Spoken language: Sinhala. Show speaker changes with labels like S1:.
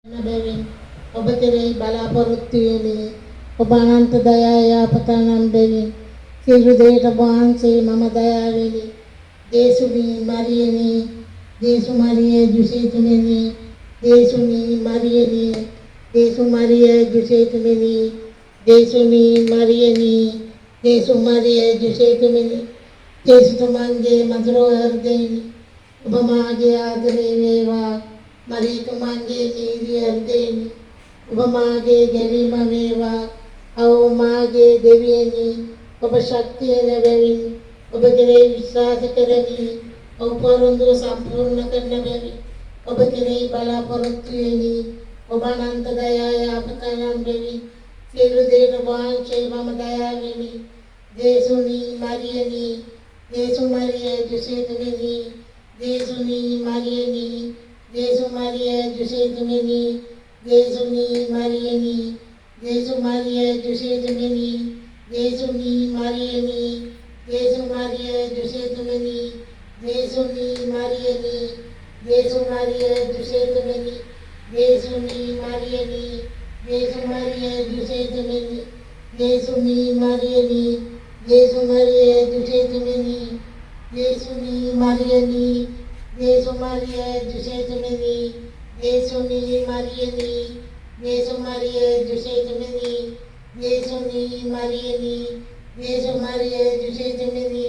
S1: බැවින් ඔබ කෙරෙහි බලාපොරොත්තු වෙමි. ඔබ අනන්ත දයා යාපතනම් බැවින් සියලු දේට වහන්සේ මම දයාවෙමි. දේසුනී මරියනි දේසු මරියේ ජුසේතුමෙනි දේසුනී මරියනි දේසු මරියේ ජුසේතුමෙනි දේසුනී මරියනි දේසු මරියේ ජුසේතුමෙනි දේසුතුමන්ගේ මధుර හෘදයෙනි ඔබ මාගේ ආදරේ වේවා මරීතුමන්ගේ නීති හෘදයෙනි ඔබ මාගේ ගැලීම වේවා අවෝ මාගේ දෙවියනි ඔබ ශක්තිය ලැබෙමින් ඔබ කෙරෙහි විශ්වාස කරමි ඔබ පොරොන්දුව සම්පූර්ණ කරන බැවින් ඔබ කෙරෙහි බලාපොරොත්තු වෙමි ඔබ අනන්ත දයා යාපතනම් බැවින් සියලු දේට වහන්සේ මම දයා වෙමි දේසුනී මරියනි දේසු මරියේ ජුසේතුමෙනි දේසුනී මරියනි දේසු මරියේ ජුසේතුමෙනි දේසුනී මරියනි දේසු මරියේ ජුසේතුමෙනි දේසුනී මරියනි දේසු මරියේ ජුසේතුමෙනි දේසුනී මරියනි දේසු මරියේ ජුසේතුමෙනි දේසුනී මරියනි දේසු මරියේ ජුසේතුමෙනි දේසුනී මරියනි දේසු මරියේ ජුසේතුමෙනි දේසුනී මරියනි දේසු මරියේ ජුසේතුමෙනි දේසුනී මරියනි දේසු මරියේ ජුසේතුමෙනි දේසුනී මරියනි දේසු මරියේ ජුසේතුමෙනි